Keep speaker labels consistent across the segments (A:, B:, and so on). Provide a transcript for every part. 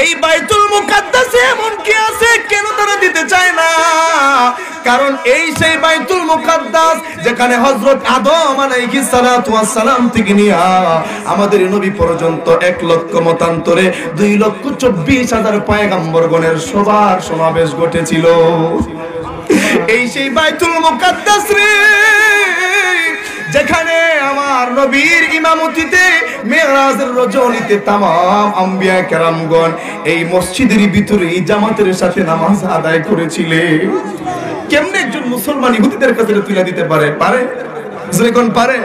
A: এই বাইতুল মুকাদ্দাসে এমন কি আছে কেন তারা দিতে চায় না? কারণ এই সেই বাইতুল মুকাদ্দাস যেখানে হযরত আদম আলাইহিস সালাতু ওয়াস সালাম থেকে নিয়ে আমাদের নবী পর্যন্ত 1 লক্ষ মতান্তরে 2,24,000 পয়গম্বরগণের সবার সমাবেশ ঘটেছিল। এই সেই বাইতুল মুকাদ্দাস রে, যেখানে আমার নবীর ইমামতিতে মেরাজের রজনীতে तमाम আম্বিয়া কেরামগণ এই মসজিদের ভিতরে জামাতের সাথে নামাজ আদায় করেছিলেন। কেমনে একজন মুসলমান ইহুদিদের কাছে তুলে দিতে পারে? পারে? কোন পারে?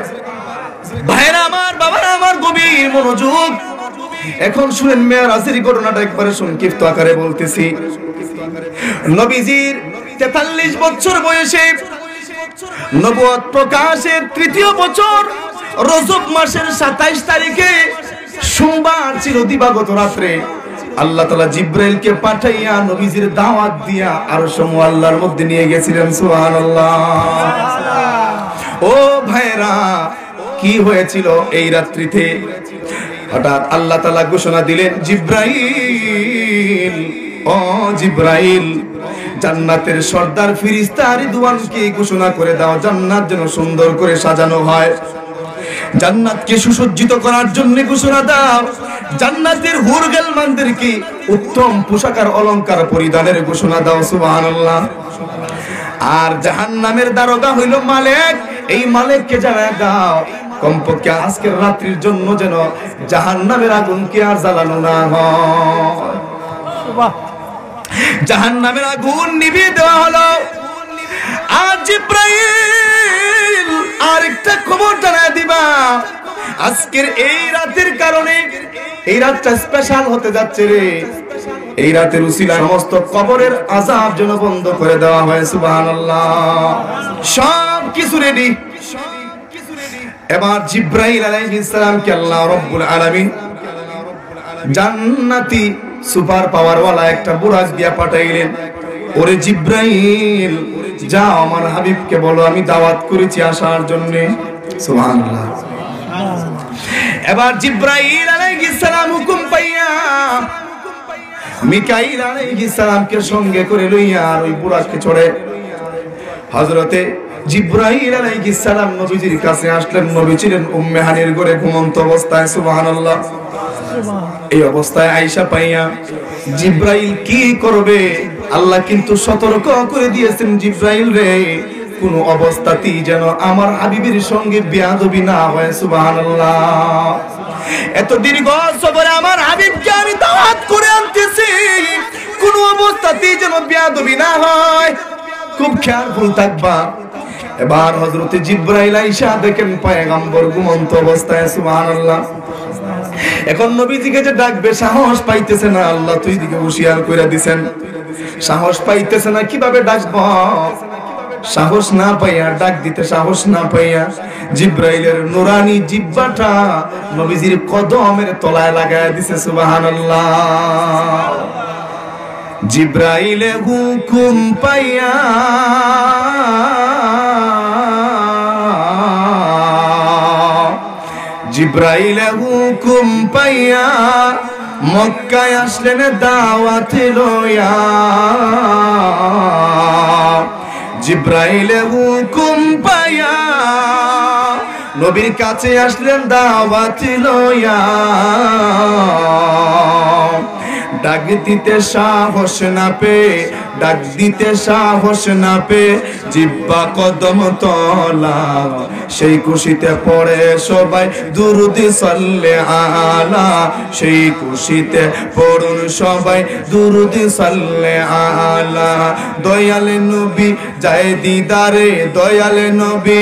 A: ভাইরা আমার, বাবারা আমার, গভীর মনোযোগ। এখন শুনেন মেরাজের ঘটনাটা একবারে সংক্ষিপ্ত আকারে বলতেছি। নবীজির 43 বছর বয়সে নবুয়ত প্রকাশের 3য় বছর রজব মাসের 27 তারিখে সোমবার ছিল দিবাগত রাত্রে আল্লাহ তাআলা জিবরাইলকে পাঠাইয়া নবীজির দাওয়াত দিয়া আরশ মুআল্লার মধ্যে নিয়ে গেছিলেন। সুবহানাল্লাহ। ও ভাইরা, কি হয়েছিল এই রাত্রিতে? হঠাৎ আল্লাহ তাআলা ঘোষণা দিলেন, জিবরাইল, ও জিবরাইল, জান্নাতের সর্দার ফেরেশতা রিদওয়ানকে ঘোষণা করে দাও জান্নাত যেন সুন্দর করে সাজানো হয়। জান্নাতকে সুসজ্জিত করার জন্য ঘোষণা দাও। জান্নাতের হুরগেলমানদেরকে উত্তম পোশাক আর অলংকার পরিধানের ঘোষণা দাও। সুবহানাল্লাহ। আর জাহান্নামের দারোগা হইল মালিক, এই মালিককে জানায় দাও কমপক্ষে আজকের রাত্রির জন্য যেন জাহান্নামের আগুনকে আর জ্বালানো না হয়। জাহান্নামের আগুন নিভিয়ে দেওয়া হলো। আর জিবরাইল আরেকটা খবর জানায় দিবা, আজকের এই রাতের কারণে এই রাতটা স্পেশাল হতে যাচ্ছে রে। এই রাতের উসিলায় সমস্ত কবরের আযাব যেন বন্ধ করে দেওয়া হয়। সুবহানাল্লাহ। সব কিছু রেডি। এবার জিবরাইল আলাইহিস সালামকে আল্লাহ রাব্বুল আলামিন জান্নাতি সুপার পাওয়ার ওয়ালা একটা বুরাক দিয়া পাঠাইলেন। ওরে জিবরাইল, যাও আমার হাবিবকে বলো আমি দাওয়াত করেছি আসার জন্য। সুবহানাল্লাহ। এবার জিবরাইল আলাইহিস সালাম হুকুম পাইয়া মিকাইল আলাইহিস সালামকে সঙ্গে করে লইয়া ওই বুরাকে চড়ে হযরতে জিবরাইল আলাইহিস সালাম নবীজির কাছে আসলেন। নবী ছিলেন উম্মে হানির ঘরে ঘুমন্ত অবস্থায়। সুবহানাল্লাহ। এই অবস্থায় আয়েশা পাইয়া জিবরাইল কি করবে আল্লাহ কিন্তু সতর্ক করে দিয়েছেন, জিবরাইল রে কোন অবস্থাতেই যেন আমার হাবিবের সঙ্গে বেয়াদবি না হয়। সুবহানাল্লাহ। এত দীর্ঘ সফরে আমার হাবিবকে আমি দাওয়াত করে আনতেছি, কোন অবস্থাতেই যেন বেয়াদবি না হয়, খুব খেয়ালফুল থাকবা। এবার হযরতে জিবরাইল আয়েশা দেখেন পয়গম্বর ঘুমন্ত অবস্থায়। সুবহানাল্লাহ। এখন নবীজিকে যে ডাকবে সাহস পাইতেছে না, আল্লাহ তুই দিকে হুঁশিয়ার করে দিবেন। সাহস পাইতেছে না, কিভাবে ডাকব? সাহস না পাইয়া ডাক দিতে সাহস না পাইয়া জিবরাইলের নুরানি জিহ্বাটা নবীজির কদমের তলায় লাগায় দিছে। সুবহানাল্লাহ। জিবরাইলে হুকুম পাইয়া জিবরাইলে হুকুম পাইয়া মক্কায় আসলেন দাওয়াত লইয়া। জিবরাইলে হুকুম পাইয়া নবীর কাছে আসলেন দাওয়াত লইয়া। ডাক দিতে সাহস না পে, ডাক দিতে সাহস না পে জিহ্বা কদম তলা, সেই খুশিতে পড়ে সবাই দুরূদ সাল্লে আলা, সেই খুশিতে পড়ুন সবাই দুরূদ সাল্লে আলা। দয়াল নবী যায় দিদারে, দয়াল নবী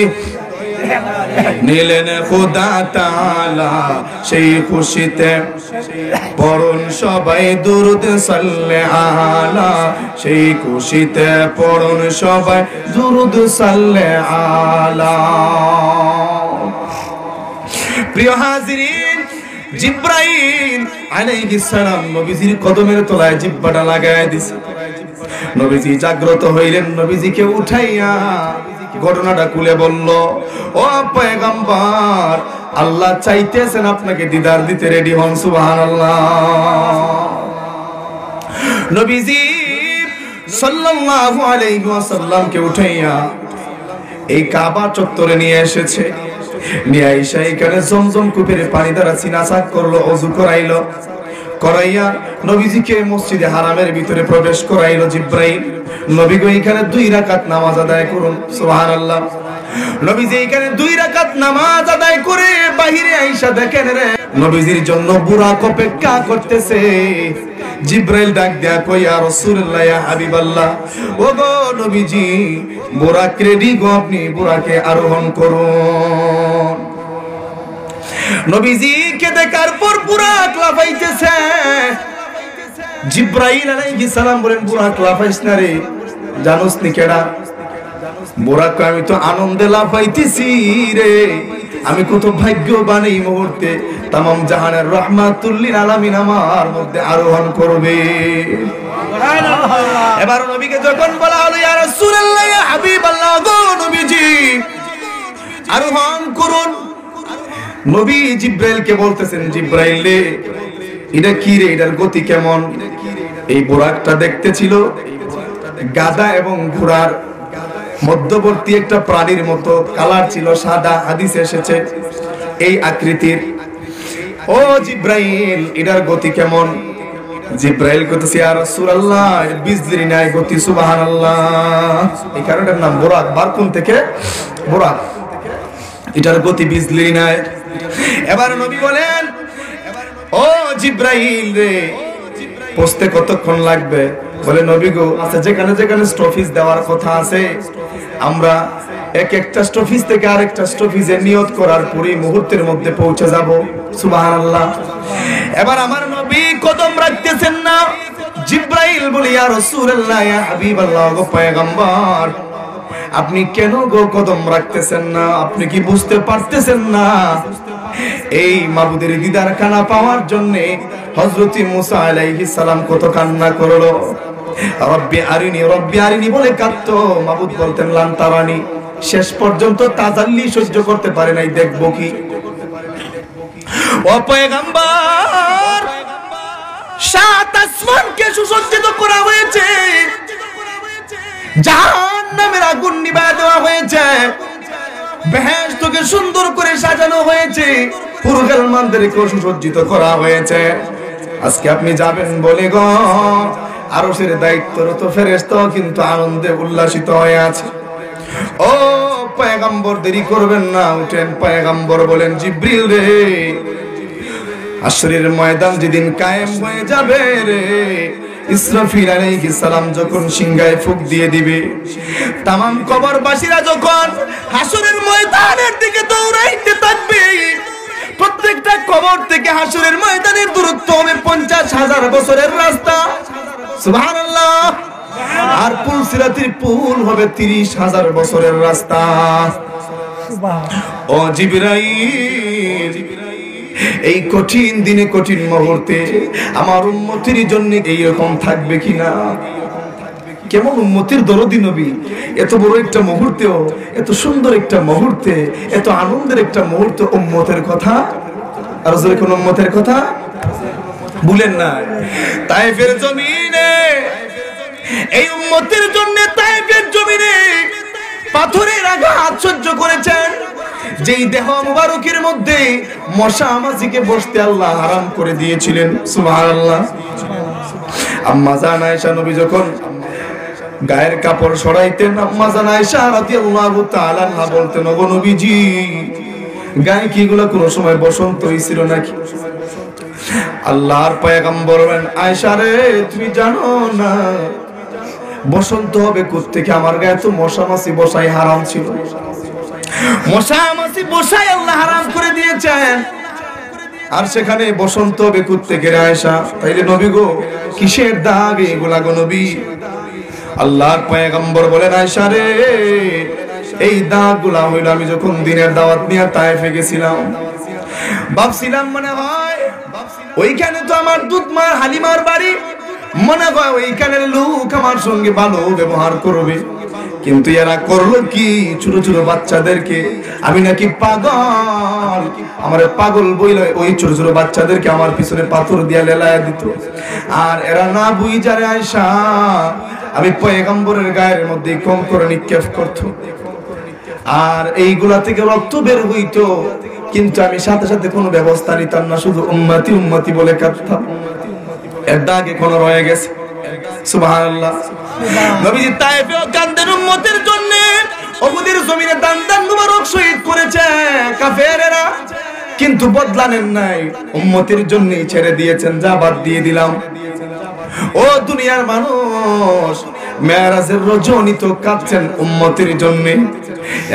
A: নিলেন খোদা তাআলা, সেই খুশিতে পড়ুন সবাই দুরূদ সাল্লে আলা, সেই খুশিতে পড়ুন সবাই দুরূদ সাল্লে আলা। প্রিয় হাজিরিন, জিবরাইল আলাইহিস সালাম নবীজির কদমের তলায় জিহ্বাটা লাগায় দিছে। নবীজি জাগ্রত হইলেন, নবীজিকে উঠাইয়া ঘটনাটা খুলে বলল, ও পয়গম্বর, আল্লাহ চাইতেছেন আপনাকে দিদার দিতে রেডি হন। সুবহানাল্লাহ। নবীজি সাল্লাল্লাহু আলাইহি ওয়াসাল্লামকে উঠাইয়া এই কাবা চত্বরে নিয়ে এসেছে। নিয়ে আইসা এখানে জমজম কূপের পানি দ্বারা সিনাসাক করলো, ওযু করাইলো, করাইয়া নবীজিকে মসজিদে হারামের ভিতরে প্রবেশ করাইলো জিব্রাইল। নবী গো এখানে 2 রাকাত নামাজ আদায় করুন। সুবহানাল্লাহ। নবীজি এখানে 2 রাকাত নামাজ আদায় করে বাহিরে আইসা দেখেন রে নবীজির জন্য বুরাক অপেক্ষা করতেছে। জিব্রাইল ডাক দেয়া কই, ইয়া রাসূলুল্লাহ, ইয়া হাবিবাল্লাহ, ও গো নবীজি, বুরাক রেডি গো, আপনি বুরাকে আরোহণ করুন। নবীজিকে দেখার পর বুরাক লাফাইতেছে। জিব্রাইল আলাইহিস সালাম বলেন, বুরাক লাফাইস না রে, জানোস নি কেডা? বুরাক, আমি তো আনন্দে লাফাইতেছি রে, আমি কত ভাগ্যবান, এই মুহূর্তে তামাম জাহানের রাহমাতুল লিল আলামিন আমার মধ্যে আরোহণ করবে। এবার নবীকে যখন বলা হলো, ইয়া রাসূলুল্লাহ, ইয়া হাবিবাল্লাহ, গো নবীজি আরোহণ করুন। নবী জিব্রাইলকে বলতেছেন, জিব্রাইল রে, এটা কি রে, এটার গতি কেমন? এই বুরাকটা দেখতে ছিল গাধা এবং ঘোড়ার মধ্যবর্তী একটা প্রাণীর মতো, কালার ছিল সাদা, হাদিসে এসেছে এই আকৃতির। ও জিব্রাইল, এটার গতি কেমন? জিব্রাইল কইতেছে, ইয়া রাসূলুল্লাহ, বিজলির ন্যায় গতি। সুবহানাল্লাহ। এই কারণের নাম বুরাক। বারকুন থেকে বুরাক, এটার গতি বিজলির ন্যায়। এবার নবী বলেন, ও জিব্রাইল রে, পৌঁছতে কতক্ষণ লাগবে? বলে, নবী গো, আচ্ছা যেখানে যেখানে স্টপেজ দেওয়ার কথা আছে, আমরা এক একটা স্টপেজ থেকে আরেকটা স্টপেজে নিয়ত করার পরই মুহূর্তের মধ্যে পৌঁছে যাব। সুবহানাল্লাহ। এবার আমার নবী কদম রাখতেছেন না। জিব্রাইল বলে, ইয়া রাসূলুল্লাহ, ইয়া হাবিবাল্লাহ, গো পয়গম্বর, আপনি কেন গো কদম রাখতেছেন না? আপনি কি বুঝতে পারতেছেন না এই মাবুদের দিদার খানা পাওয়ার জন্য হযরত মুসা আলাইহিস সালাম কত কান্না করলো? রব্বি আরিনি, রব্বি আরিনি বলে কাঁদতো। মাবুদ বলতেন, লান তারানি। শেষ পর্যন্ত তাজাল্লি সহ্য করতে পারে নাই, দেখবো কি? ও পয়গম্বর, 7 আসমানকে সুসজ্জিত করা হয়েছে, জাহান্নামের আগুন নিভায় দেওয়া হয়েছে, বেহেশতকে সুন্দর করে সাজানো হয়েছে, পুরুষের মানদেরকে সুসজ্জিত করা হয়েছে। আজকে আপনি যাবেন বলে গো, আরশের দায়িত্বরত ফেরেশতাও কিন্তু আনন্দে উল্লাসিত হয়ে আছে। ও পয়গম্বর, দেরি করবেন না, উঠেন। পয়গম্বর বলেন, জিবরিল রে, হাশরের ময়দান যেদিন কায়েম হয়ে যাবে রে, ইসরাফিল আলাইহিস সালাম যখন সিংহায় ফুঁক দিয়ে দিবে, তামাম কবরবাসীরা যখন হাশরের ময়দানের দিকে দৌড়াইতে থাকবে, প্রত্যেকটা কবর থেকে হাশরের ময়দানের দূরত্ব হবে 50,000 বছরের রাস্তা। সুবহানাল্লাহ। আর পুল সিরাতির পুল হবে 30,000 বছরের রাস্তা। ও জিবরাইল, এই কঠিন দিনে, কঠিন মুহূর্তে আমার উম্মতের জন্য এইরকম থাকবে কিনা? কেমন উম্মতের দরদি নবী, এত বড় একটা মুহূর্তেও, এত সুন্দর একটা মুহূর্তে, এত আনন্দের একটা মুহূর্তে উম্মতের কথা, আর যদি কোন উম্মতের কথা ভুলেন না। তায়েফের জমিনে, এই উম্মতের জন্য তায়েফের জমিনে পাথরের আঘাত সহ্য করেছেন। যেই দেহ মুবারকের মধ্যে মশা মাছিকে বসতে আল্লাহ হারাম করে দিয়েছিলেন। সুবহানাল্লাহ। আম্মা জান আয়েশা নবী যখন গায়ের কাপড় সরাইতেন, আম্মা জান আয়েশা রাদিয়াল্লাহু তাআলা আনহা বলতেন, ওগো নবীজি, গায়ে কি এগুলো কোন সময় বসন্ত হইছিল নাকি? আল্লাহর পয়গম্বর বলেন, আয়েশা রে, তুমি জানো না বসন্ত হবে কোত্থেকে? আমার গায়ে তো মশা মাছি বসাই হারাম ছিল, মশা মাছি বসাই আল্লাহ হারাম করে দিয়েছেন, আর সেখানে বসন্ত হবে কোত্থেকে রে আয়েশা? তাইলে নবী গো, কিসের দাগ এগুলা গো নবী? আল্লাহর পয়গম্বর বলেন, আয়েশা রে, এই দাগগুলা হইল আমি যখন দিনের দাওয়াত নিয়ে তায়েফে গেছিলাম, ভাবছিলাম মনে হয় ওইখানে তো আমার দুধ মা হালিমার বাড়ি, মনে হয় ওইখানের লোক আমার সঙ্গে ভালো ব্যবহার করবে, কিন্তু এরা করলো কি, ছোট ছোট বাচ্চাদেরকে আমি নাকি পাগল, আমার পাগল বইলে ওই ছোট ছোট বাচ্চাদেরকে আমার পিছনে পাথর দিয়া লেলায়া দিত। আর এরা না বুঝ যারে আয়সা আমি পয়গম্বরের গায়ের মধ্যে কম করে নিক্ষেপ করতো, আর এইগুলা থেকে রক্ত বের হইতো, কিন্তু আমি সাথে সাথে কোনো ব্যবস্থা নিতাম না, শুধু উম্মতি উম্মতি বলে কাঁদতাম। এর দাগ এখনো রয়ে গেছে। সুবহানাল্লাহ। নবীজি তায়েফেও কান্দেন উম্মতের জন্য, উহুদের জমিনে দান দান মুবারক শহীদ করেছে কাফেরেরা, কিন্তু বদলা নেন নাই, উম্মতের জন্যই ছেড়ে দিয়েছেন, যা বাদ দিয়ে দিলাম। ও দুনিয়ার মানুষ, মেরাজের রজনী তো কাঁদছেন উম্মতের জন্য,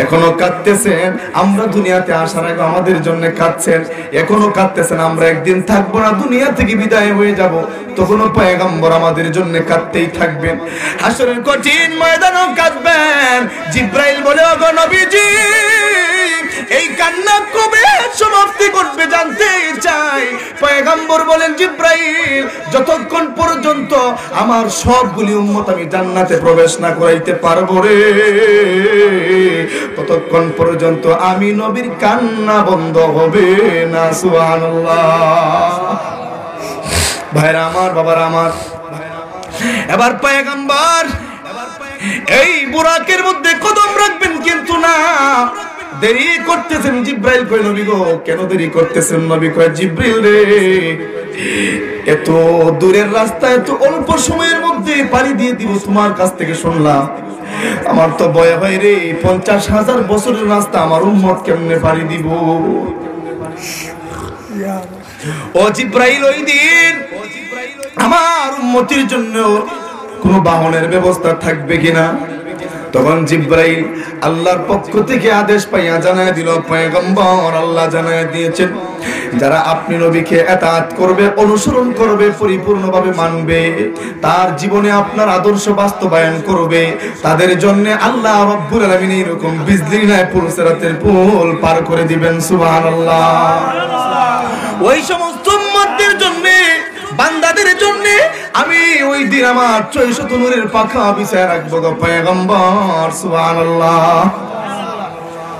A: এখনো কাঁদতেছেন। আমরা দুনিয়াতে আসার আগে আমাদের জন্য কাঁদছেন, এখনো কাঁদতেছেন। আমরা একদিন থাকবো না, দুনিয়া থেকে বিদায় হয়ে যাব, তখনও পয়গম্বর আমাদের জন্য কাঁদতেই থাকবেন। হাসরের কঠিন ময়দানেও কাঁদবেন। জিব্রাইল বলে, ওগো নবীজি, এই কান্না কবে সমাপ্তি ঘটবে জানতে চাই। পয়গম্বর বলেন, জিব্রাইল, যতক্ষণ পর্যন্ত আমার সবগুলি উম্মত আমি জান্নাতে প্রবেশ না করাইতে পারবো রে, ততক্ষণ পর্যন্ত আমি নবীর কান্না বন্ধ হবে না। সুবহানাল্লাহ। ভাইরা আমার, বাবার আমার, এবার পয়গম্বর এই বুরাকের মধ্যে কদম রাখবেন, কিন্তু না, দেরি করতেছেন। জিব্রাইল কই, নবী গো কেন দেরি করতেছেন? নবী কয়, জিব্রাইল রে, এত দূরের রাস্তা এত অল্প সময়ের মধ্যে পাড়ি দিয়ে দিব, তোমার কাছ থেকে শুনলাম, আমার তো ভয় হয় রে, 50,000 বছরের রাস্তা আমার উম্মত কেমনে পাড়ি দিব। ও জিব্রাইল, ওই দিন আমার উম্মতের জন্য কোন বাহনের ব্যবস্থা থাকবে কিনা? তখন জিব্রাইল আল্লাহর পক্ষ থেকে আদেশ পাইয়া জানায় দিল, পয়গম্বর আল্লাহ জানায় দিয়েছেন, যারা আপনি নবীকে ইতাআত করবে, অনুসরণ করবে, পরিপূর্ণভাবে মানবে, তার জীবনে আপনার আদর্শ বাস্তবায়ন করবে, তাদের জন্য আল্লাহ রাব্বুল আলামিন এরকম বিজলি নাই পুলসিরাতের পুল পার করে দিবেন। সুবহানাল্লাহ। ওই সমস্ত উম্মতদের জন্য, বান্দাদের জন্য আমি ওই দিন আমার ৬০০ নূরের পাখা বিছায় রাখবো গো পয়গম্বর। সুবহানাল্লাহ।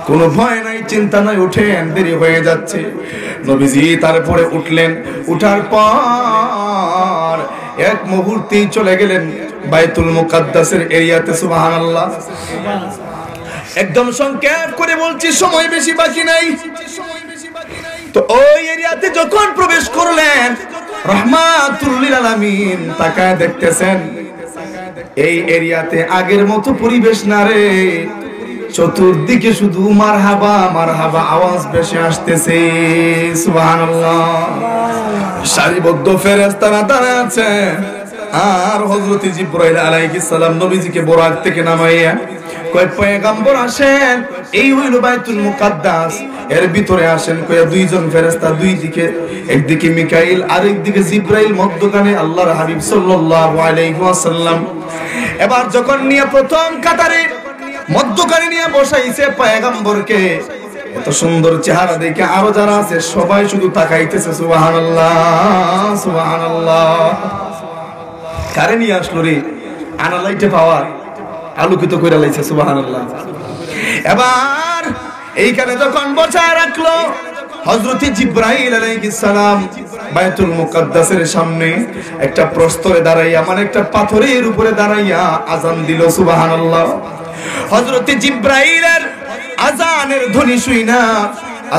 A: কোনো ভয় নাই, চিন্তা নাই, উঠেন, দেরি হয়ে যাচ্ছে। নবীজি তারপরে উঠলেন, উঠার পর এক মুহূর্তেই চলে গেলেন বাইতুল মুকাদ্দাসের এরিয়াতে। সুবহানাল্লাহ। একদম সংক্ষেপ করে বলছি, সময় বেশি বাকি নাই। তো ওই এরিয়াতে যখন প্রবেশ করলেন, রাহমাতুল লিল আলামিন তাকায় দেখতেছেন এই এরিয়াতে আগের মতো পরিবেশ না রে, চতুর্দিকে শুধু মারহাবা মারহাবা আওয়াজ ভেসে আসতেছে। সুবহানাল্লাহ। সারিবদ্ধ ফেরেশতারা দাঁড়ায় আছে, আর হযরত জিবরাইল আলাইহিস সালাম নবীজিকে বোরাক থেকে নামাইয়া কয়, পয়গম্বর আসেন, এই হইল বাইতুল মুকাদ্দাস, এর ভিতরে আসেন। কয়, দুইজন ফেরেশতা দুই দিকে, একদিকে মিকাইল আর একদিকে জিবরাইল, মধ্যখানে আল্লাহর হাবিব সাল্লাল্লাহু আলাইহি ওয়াসাল্লাম। এবার যখন নিয়ে প্রথম কাতারে মধ্যখানে নিয়ে বসাইছে পয়গম্বরকে, এত সুন্দর চেহারা দেখে আরো যারা আছে সবাই শুধু তাকাইতেছে। সুবহানাল্লাহ, সুবহানাল্লাহ। কারে নিয়ে আসলো রে? আনালাইটে পাওয়ার আলোকিত করে লাইছে। সুবহানাল্লাহ। এবার এইখানে যখন বসায় রাখলো, হযরত জিবরাইল আলাইহিস সালাম বাইতুল মুকাদ্দাসের সামনে একটা প্রস্তরে দাঁড়াইয়া, মানে একটা পাথরের উপরে দাঁড়াইয়া আযান দিল। সুবহানাল্লাহ। হযরত জিবরাইলের আযানের ধ্বনি শুইনা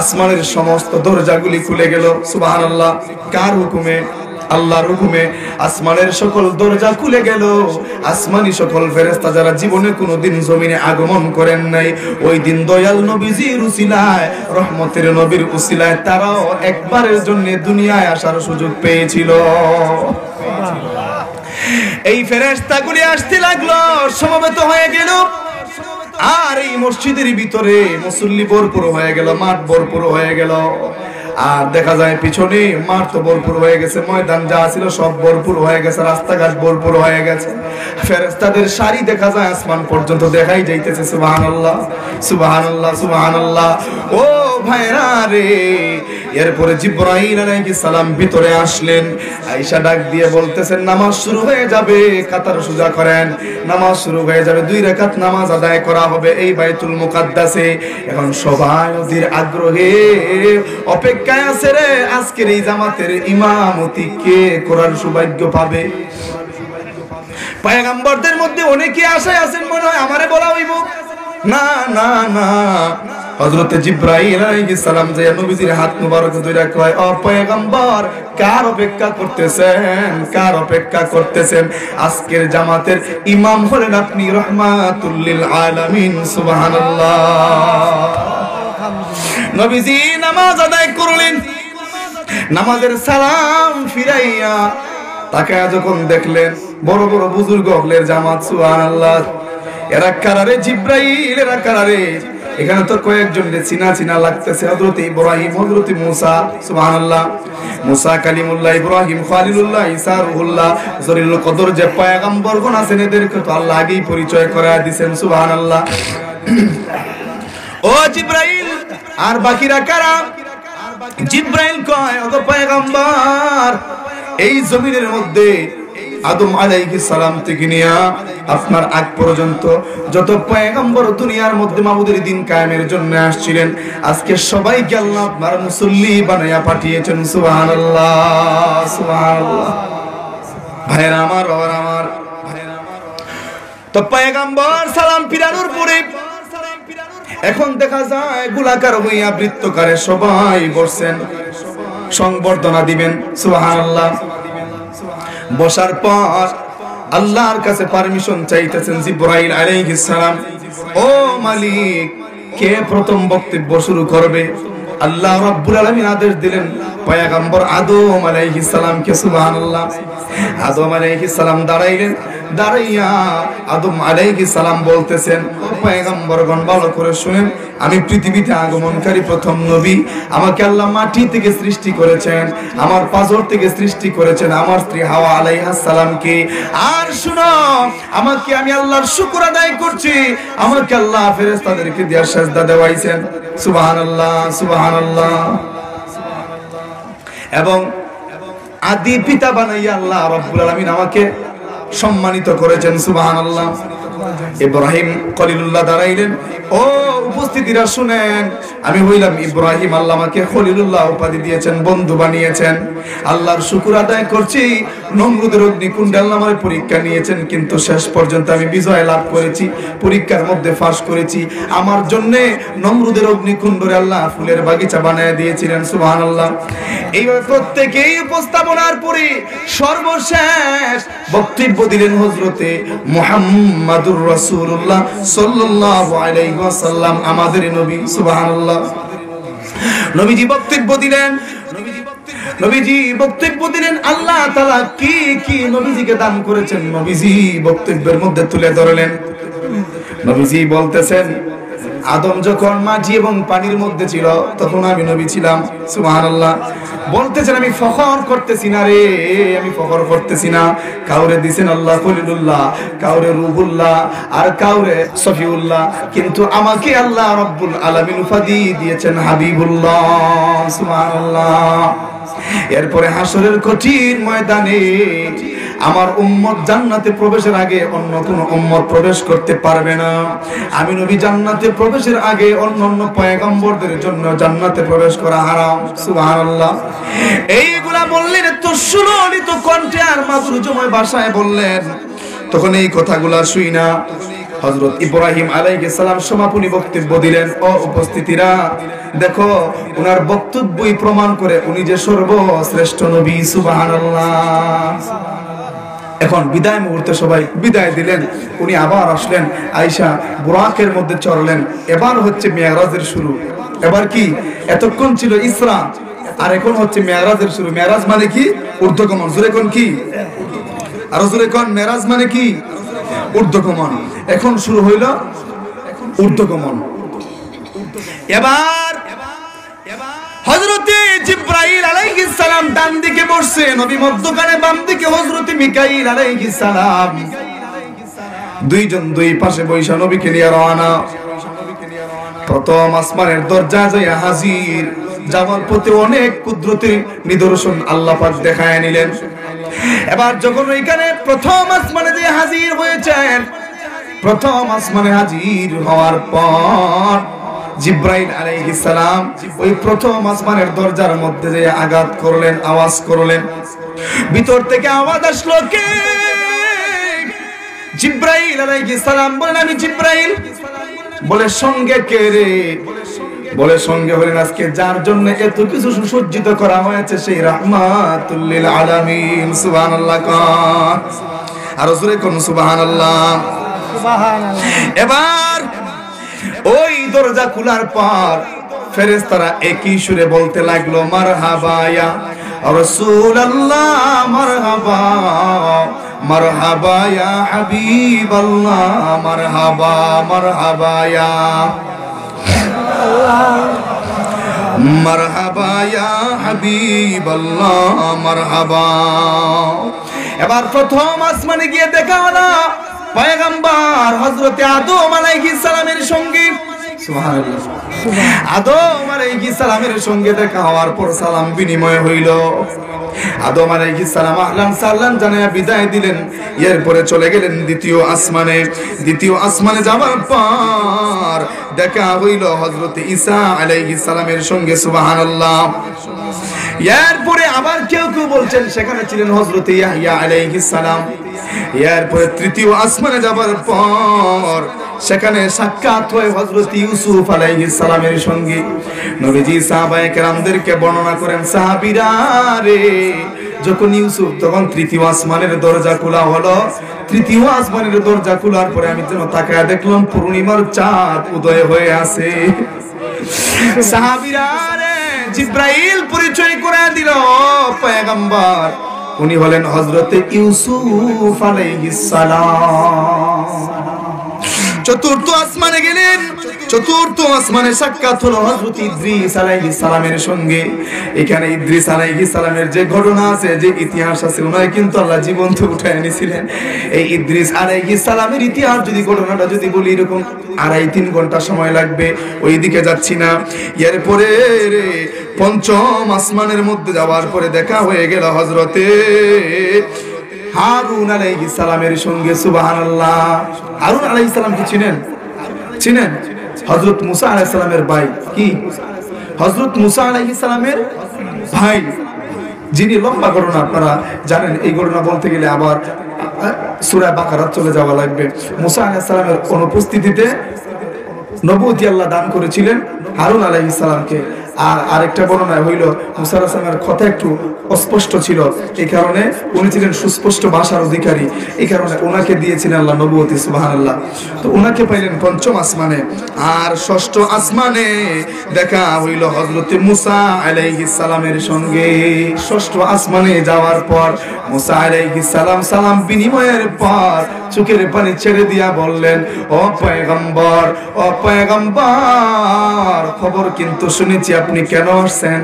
A: আসমানের সমস্ত দরজাগুলি খুলে গেল। সুবহানাল্লাহ। কার হুকুমে? আল্লাহর হুকুমে আসমানের সকল দরজা খুলে গেল। আসমানি সকল ফেরেশতা যারা জীবনে কোনোদিন জমিনে আগমন করেন নাই, ওই দিন দয়াল নবীজির উসিলায়, রহমতের নবীর উসিলায় তারাও একবারের জন্য দুনিয়ায় আসার সুযোগ পেয়েছিল। এই ফেরেশতাগুলি আসতে লাগলো, সমবেত হয়ে গেল, আর এই মসজিদের ভিতরে মুসল্লি ভরপুর হয়ে গেল, মাঠ ভরপুর হয়ে গেল। আর দেখা যায় পিছনে মাঠ তো ভরপুর হয়ে গেছে, ময়দান যা ছিল সব ভরপুর হয়ে গেছে, রাস্তাঘাট ভরপুর হয়ে গেছে। ফেরেশতাদের সারি দেখা যায় আসমান পর্যন্ত, দেখাই যাইতেছে। সুবহানাল্লাহ, সুবহানাল্লাহ, সুবহানাল্লাহ। ও ভাইরা রে, এরপরে জিবরাইল আলাইহিস সালাম ভিতরে আসলেন। আয়েশা ডাক দিয়ে বলতেছেন, নামাজ শুরু হয়ে যাবে, কাতার সোজা করেন, নামাজ শুরু হয়ে যাবে, 2 রাকাত নামাজ আদায় করা হবে এই বাইতুল মুকাদ্দাসে। এখন সবাই অধীর আগ্রহে অপেক্ষায় আছে রে, আজকের এই জামাতের ইমামতি কে করার সৌভাগ্য পাবে। পয়গম্বরদের মধ্যে অনেকে আশায় আছেন, মনে হয় আমারে বলা হইব। না না না, হযরত জিবরাইল আলাইহিস সালাম যে নবীজির হাত মুবারক ধরে কয়, ও পয়গম্বর, কার অপেক্ষা করতেছেন, কার অপেক্ষা করতেছেন? আজকের জামাতের ইমাম হলেন আপনি, রাহমাতুল লিল আলামিন। সুবহানাল্লাহ। নবীজি নামাজ আদায় করলেন, নামাজের সালাম ফিরাইয়া তাকায়া যখন দেখলেন বড় বড় বুজুর্গ হলের জামাত, সুবহানাল্লাহ, এরা কারারে জিবরাইল, এরা কারারে। এখানে তো কয়েকজন চিনা চিনা লাগতেছে, হযরত ইব্রাহিম, হযরত মুসা, সুবহানাল্লাহ, মুসা কালিমুল্লাহ, ইব্রাহিম খলিলুল্লাহ, ঈসা রুহুল্লাহ, জলিলুল কদর যে পয়গম্বরগণ আছেন এদেরকে তো আল্লাহ আগেই পরিচয় করায় দিবেন, সুবহানাল্লাহ। ও জিবরাইল, আর বাকিরা কারা? জিবরাইল কয়, ও পয়গম্বর, এই জমিনের মধ্যে আদম আলাইহিস সালাম থেকে নিয়ে আপনার আগ পর্যন্ত যত পয়গম্বর দুনিয়ার মধ্যে মাবুদের দ্বীন কায়েমের জন্য আসছিলেন, আজকে সবাইকে আল্লাহ আপনার মুসল্লি বানায়া পাঠিয়েছেন, সুবহানাল্লাহ, সুবহানাল্লাহ। ভাইরা আমার, বাবার আমার, তো পয়গম্বর সালাম ফিরানোর পরে এখন দেখা যায় গোলাকার হইয়া বৃত্তকারে সবাই বসছেন, সংবর্ধনা দিবেন, সুবহানাল্লাহ। বসার পর আল্লাহর কাছে পারমিশন চাইতেছেন জিবরাইল আলাইহিস সালাম, ও মালিক, কে প্রথম বক্তব্য শুরু করবে? আল্লাহ রাব্বুল আলামিন আদেশ দিলেন পয়গম্বর আদম আলাইহিস সালামকে, সুবহানাল্লাহ। আদম আলাইহিস সালাম দাঁড়াইলেন, দাঁড়াইয়া আদম আলাইহিস সালাম বলতেছেন, পয়গম্বরগণ ভালো করে শুনেন, আমি পৃথিবীতে আগমনকারী প্রথম নবী। আমাকে আল্লাহ মাটি থেকে সৃষ্টি করেছেন, আমার পাথর থেকে সৃষ্টি করেছেন, আমার স্ত্রী হাওয়া আলাইহিস সালামকে। আর শুনো, আমাকে, আমি আল্লাহর শুকর আদায় করছি, আমাকে আল্লাহ ফেরেশতাদেরকে দিয়ে সাজদা দেওয়াইছেন, সুবহানাল্লাহ, সুবহানাল্লাহ। এবং আদি পিতা বানাইয়া আল্লাহ রাব্বুল আলামিন আমাকে সম্মানিত করেছেন, সুবহানাল্লাহ। ইব্রাহিম খলিলুল্লাহ দাঁড়াইলেন, ও উপস্থিতিরা শুনেন, আমি হইলাম ইব্রাহিম, আল্লাহ আমাকে খলিলুল্লাহ উপাধি দিয়েছেন, বন্ধু বানিয়েছেন। আল্লাহর শুকর আদায় করছি, নমরুদের অগ্নিকুণ্ডে আল্লাহ আমার পরীক্ষা নিয়েছেন, কিন্তু শেষ পর্যন্ত আমি বিজয় লাভ করেছি, পরীক্ষার মধ্যে পাস করেছি। আমার জন্য নমরুদের অগ্নিকুণ্ডরে আল্লাহ ফুলের বাগিচা বানিয়ে দিয়েছিলেন, সুবহানাল্লাহ। এইভাবে প্রত্যেকেই উপস্থাপনার পরে সর্বশেষ বক্তব্য দিলেন হযরতে মুহাম্মাদুর রাসূলুল্লাহ সাল্লাল্লাহু আলাইহি ওয়াসাল্লাম, আমাদের নবী, সুবহানাল্লাহ। নবীজি বক্তব্য দিলেন, নবীজি বক্তব্য দিলেন, আল্লাহ তাআলা কি কি নবীজিকে দান করেছেন, নবীজি বক্তব্যের মধ্যে তুলে ধরলেন। নবীজি বলতেছেন, আদম যখন মাটি এবং পানির মধ্যে ছিল তখন আমি নবী ছিলাম, সুবহানাল্লাহ। বলতেছেন, আমি ফখর করতেছি না রে, আমি ফখর করতেছি না। কাউরে দিবেন আল্লাহ খলিলুল্লাহ, কাউরে রূহুল্লাহ, আর কাউরে সফিউল্লাহ, কিন্তু আমাকে আল্লাহ রাব্বুল আলামিন উপাধি দিয়েছেন হাবিবুল্লাহ, সুবহানাল্লাহ। এরপরে হাসরের কঠিন ময়দানে আমার উম্মত জান্নাতে প্রবেশের আগে অন্য কোন উম্মত প্রবেশ করতে পারবে না। আমি নবী জান্নাতে প্রবেশের আগে অন্যান্য পয়গম্বরদের জন্য জান্নাতে প্রবেশ করা হারাম, সুবহানাল্লাহ। এইগুলা বললেন তো সুললিত কণ্ঠে আর মাধুর্যময় ভাষায় বললেন। তখন এই কথাগুলা শুই না হযরত ইব্রাহিম আলাইহিস সালাম সমাপনী বক্তব্য দিলেন। ও উপস্থিতিরা, দেখো ওনার বক্তব্যই প্রমাণ করে উনি যে সর্বশ্রেষ্ঠ নবী, সুবহানাল্লাহ। এখন বিদায় মুহূর্তে সবাই বিদায় দিলেন, উনি আবার আসলেন, আয়েশা বুরাকের মধ্যে চড়লেন। এবার হচ্ছে মিরাজের শুরু। এবার কি, এতক্ষণ ছিল ইসরা, আর এখন হচ্ছে মিরাজের শুরু। মিরাজ মানে কি? ঊর্ধ্বগমন। জোরে কোন কি? আর জোরে কোন, মিরাজ মানে কি? ঊর্ধ্বগমন। এখন শুরু হইল ঊর্ধ্বগমন। এবার হযরতে জিবরাইল আলাইহিস সালাম ডান দিকে বসছে, নবী মধ্যখানে, বাম দিকে হযরতে মিকাইল আলাইহিস সালাম। দুইজন দুই পাশে বৈশা নবীকে নিয়ে রওনা। প্রথম আসমানের দরজা যায় হাজির, যাওয়ার পথে অনেক কুদরতের নিদর্শন আল্লাহ পাক দেখায় নিলেন। এবার যখন ওইখানে প্রথম আসমানে যে হাজির হয়েছেন, প্রথম আসমানে হাজির হওয়ার পর জিব্রাইল আলাইহিস সালাম ওই প্রথম আসমানের দরজার মধ্যে যে আঘাত করলেন, আওয়াজ করলেন। ভিতর থেকে আওয়াজ আসলো, কে? জিব্রাইল আলাইহিস সালাম বলেন, আমি জিব্রাইল। বলে, সঙ্গে কে রে? বলে, সঙ্গে হলেন আজকে যার জন্য এত কিছু সুসজ্জিত করা হয়েছে, সেই রাহমাতুল লিল আলামিন। সুবহানাল্লাহ। আর জোরে কোন সুবহানাল্লাহ। এবার ওই দরজা খোলার পর ফেরেশতারা একই সুরে বলতে লাগলো, মারহাবা ইয়া রাসূলুল্লাহ, মারহাবা মারহাবা ইয়া হাবিবাল্লাহ, মারহাবা মারহাবা ইয়া মারহাবা ইয়া হাবিবাল্লাহ, মারহাবা। এবার প্রথম আসমানে গিয়ে দেখা হলো পয়গম্বর হযরত আদম আলাইহিস সালামের সঙ্গে। সুবহানাল্লাহ। আদম আলাইহিস সালামের সঙ্গে দেখা হওয়ার পর সালাম বিনিময় হইল। আদম আলাইহিস সালাম আহলান সাহলান জানায়া বিদায় দিলেন। এরপরে চলে গেলেন দ্বিতীয় আসমানে। দ্বিতীয় আসমানে যাওয়ার পর দেখা হইল হযরত ঈসা আলাইহিস সালামের সঙ্গে। সুবহানাল্লাহ। এরপরে আবার কেউ কেউ বলছেন সেখানে ছিলেন হযরত ইয়াহইয়া আলাইহিস সালাম। এরপরে তৃতীয় আসমানে যাবার পর সেখানে সাক্ষাৎ হয় হযরত ইউসুফ আলাইহিস সালামের সঙ্গে। নবীজি সাহাবায়ে কেরামদেরকে বর্ণনা করেন, সাহাবীরা রে, যখন ইউসুফ তখন তৃতীয় আসমানের দরজা খোলা হলো। তৃতীয় আসমানের দরজা খোলার পরে আমি যেন তাকায়া দেখলাম পূর্ণিমার চাঁদ উদয় হয়ে আছে। সাহাবীরা রে, জিব্রাইল পরিচয় করে দিল পয়গম্বর, উনি হলেন হযরত ইউসুফ আলাইহিস সালাম। চতুর্থ আসমানে গেলেন। চতুর্থ আসমানে সাক্ষাৎ হলো হযরত ইদ্রিস আলাইহিস সালামের সঙ্গে। এখানে ইদ্রিস আলাইহিস সালামের যে ঘটনা আছে, যে ইতিহাস আছে, ওনাকে কিন্তু আল্লাহ জীবন্ত উঠায় এনেছিলেন। এই ইদ্রিস আলাইহিস সালামের ইতিহাস যদি, ঘটনাটা যদি বলি, এরকম 2.5-3 ঘন্টা সময় লাগবে, ওইদিকে যাচ্ছি না। এরপরে পঞ্চম আসমানের মধ্যে যাওয়ার পরে দেখা হয়ে গেল হযরতে হারুন আলাইহিস সালামের সঙ্গে। সুবহানাল্লাহ। হারুন আলাইহিস সালাম কি চিনেন? চিনেন? হযরত মুসা আলাইহিস সালামের ভাই। কি? হযরত মুসা আলাইহিস সালামের ভাই, যিনি লম্বা ঘটনা আপনারা জানেন। এই ঘটনা বলতে গেলে আবার সূরা বাকারা চলে যাওয়া লাগবে। মুসা আলাইহিস সালামের অনুপস্থিতিতে নবুয়তি আল্লাহ দান করেছিলেন হারুন আলাইহিস সালামকে। আর আরেকটা বর্ণনা হইল মুসা আলাইহিস সালামের কথা একটু অস্পষ্ট ছিল, এই কারণে উনি ছিলেন সুস্পষ্ট ভাষার অধিকারী, এই কারণে ওনাকে দিয়েছিলেন আল্লাহ নবুয়তি। সুবহানাল্লাহ। তো ওনাকে পাইলেন পঞ্চম আসমানে। আর ষষ্ঠ আসমানে দেখা হইল হযরত মুসা আলাইহিস সালামের সঙ্গে। ষষ্ঠ আসমানে যাওয়ার পর মুসা আলাইহিস সালাম সালাম বিনিময়ের পর চোখের পানি ছেড়ে দিয়া বললেন, ও পয়গম্বর, ও পয়গম্বর, খবর কিন্তু শুনেছি আপনি কেন আসছেন?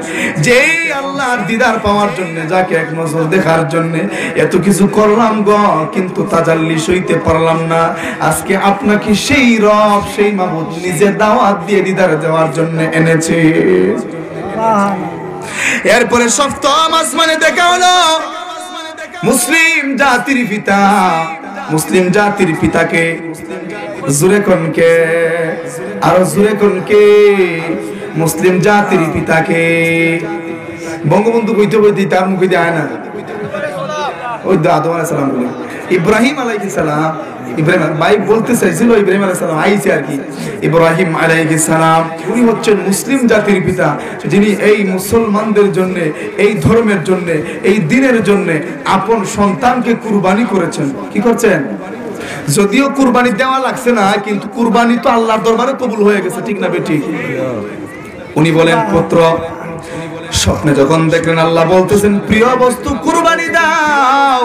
A: যেই আল্লাহর দিদার পাওয়ার জন্য, যাকে এক নজর দেখার জন্য এত কিছু করলাম গো, কিন্তু তাজাল্লি সইতে পারলাম না। আজকে আপনাকে সেই রব, সেই মাবুদ নিজে দাওয়াত দিয়ে দিদার দেওয়ার জন্য এনেছে। এরপরে সপ্তম আসমানে দেখা হলো মুসলিম জাতির পিতা। মুসলিম জাতির পিতাকে জোরে কোনকে, আরো জোরে কোনকে? মুসলিম জাতির পিতাকে বঙ্গবন্ধু কইতে বইতে তার মুখে দিয়ে আয় না, ওই আদম আলাইহিস সালাম বলে ইব্রাহিম আলাইহিস সালাম। ইব্রাহিম ভাই বলতে চাইছিল ইব্রাহিম আলাইহিস সালাম আইছে আর কি। ইব্রাহিম আলাইহিস সালাম উনি হচ্ছেন মুসলিম জাতির পিতা, যিনি এই মুসলমানদের জন্য, এই ধর্মের জন্য, এই দ্বীনের জন্য আপন সন্তানকে কুরবানি করেছেন। কি করছেন? যদিও কুরবানি দেওয়া লাগছে না, কিন্তু কুরবানি তো আল্লাহর দরবারে কবুল হয়ে গেছে, ঠিক না বেঠিক? উনি বলেন, পুত্র, স্বপ্নে যখন দেখলেন আল্লাহ বলতেছেন প্রিয় বস্তু কুরবানি দাও।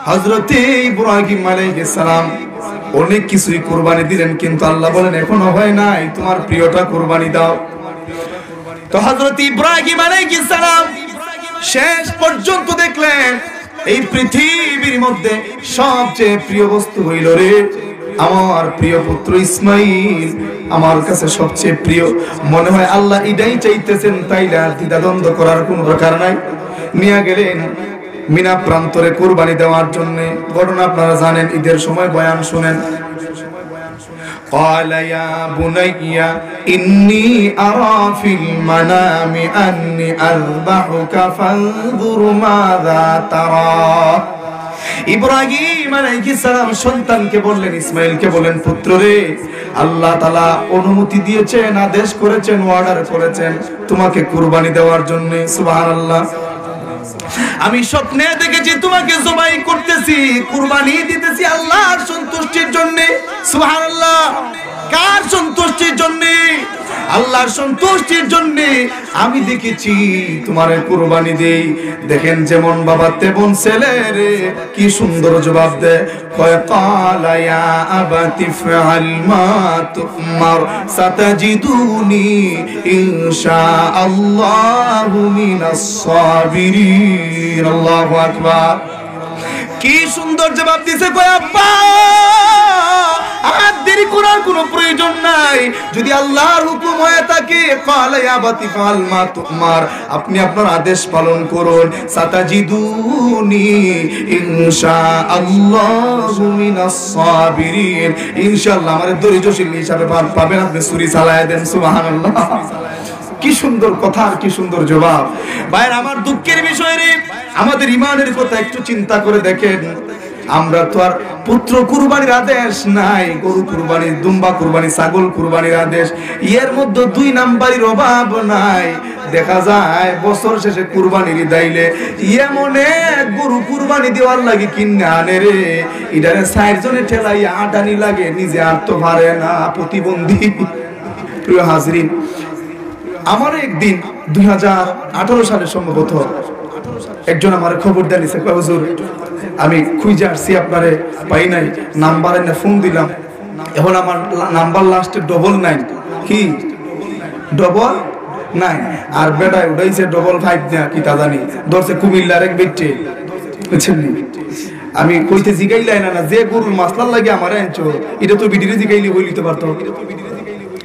A: হযরত ইব্রাহিম আলাইহিস সালাম অনেক কিছুই কুরবানি দিলেন, কিন্তু আল্লাহ বলেন এখনো হয় নাই, তোমার প্রিয়টা কুরবানি দাও। তো হযরত ইব্রাহিম আলাইহিস সালাম শেষ পর্যন্ত দেখলেন এই পৃথিবীর মধ্যে সবচেয়ে প্রিয় বস্তু হইল রে আমার প্রিয় পুত্র ইসমাইল আমার কাছে সবচেয়ে প্রিয়। মনে হয় আল্লাহ এটাই চাইতেছেন, তাইলে আর দ্বিধাদ্বন্দ্ব করার কোনো দরকার নাই। নিয়ে গেলেন মিনা প্রান্তরে কুরবানি দেওয়ার জন্য। ঘটনা আপনারা জানেন, ঈদের সময় বয়ান শুনেন। قال يا بني إني أرى في المنام أني أذبحك فانظر ماذا ترى। ইব্রাহিম আলাইহিস সালাম সন্তানকে বললেন, ইসমাইলকে বলেন, পুত্র রে, আল্লাহ তাআলা অনুমতি দিয়েছেন, আদেশ করেছেন, অর্ডার করেছেন তোমাকে কুরবানি দেওয়ার জন্য। সুবহানাল্লাহ। আমি স্বপ্নে দেখেছি তোমাকে জবাই করতেছি, কুরবানি দিতেছি আল্লাহর সন্তুষ্টির জন্য। সুবহানাল্লাহ। কার সন্তুষ্টির জন্য? আল্লাহর সন্তুষ্টির জন্য আমি দেখেছি তোমারে কুরবানি দেই। দেখেন যেমন বাবা তেমন ছেলে রে, কি সুন্দর জবাব দেয়। কয় ক্বালা ইয়া আবাতি ফাআল মা তুমার সাতাজিদুনি ইনশাআল্লাহু মিনাস সাবিরিন। আল্লাহু আকবার। কি সুন্দর জবাব দিছে। কয় আব্বা, আর দেরি করার কোনো প্রয়োজন নাই, যদি আল্লাহর হুকুম হয়ে থাকে, ক্বালা ইয়া আবাতি ফাআল মা তুমার, আপনি আপনার আদেশ পালন করুন। সাতাজিদুনি ইনশাআল্লাহু মিনাস সাবিরিন, ইনশাআল্লাহ আমার ধৈর্যশীল হিসাবে পাবেন আপনি। ছুরি চালায় দেন। সুবহানাল্লাহ। কি সুন্দর কথা, আর কি সুন্দর জবাব। ভাইয়ের আমার দুঃখের বিষয় রে, আমাদের ইমানের কথা একটু চিন্তা করে দেখেন। আমরা তো আর পুত্র কুরবানির আদেশ নাই, গরু কুরবানি, দুম্বা কুরবানি, ছাগল কুরবানির আদেশ, এর মধ্যে 2 নাম্বারের অভাব নাই। দেখা যায় বছর শেষে কুরবানির দাইলে এমন এক গরু কুরবানি দেওয়ার লাগে কিনে আনে রে, এটারে 4 জনে ঠেলাই আটানি লাগে, নিজে আর তো পারে না, প্রতিবন্ধী। প্রিয় হাজরিন, আমার একদিন 2018 সালে সম্ভবত একজন আমার খবর দিয়েছে, কয় হুজুর আমি খুঁজে আসছি, আপনারে পাই নাই, নাম্বারে না ফোন দিলাম, এখন আমার নাম্বার লাস্টে 99। কি 99? আর বেটায় উঠাইছে 55 না কি তা জানি, ধরছে কুমিল্লার এক বেটে, বুঝছেন? আমি কইতে জিগাইলাই না, যে গরুর মাসলার লাগে আমার আনছো, এটা তো বিডিরে জিগাইলি বলিতে পারতো।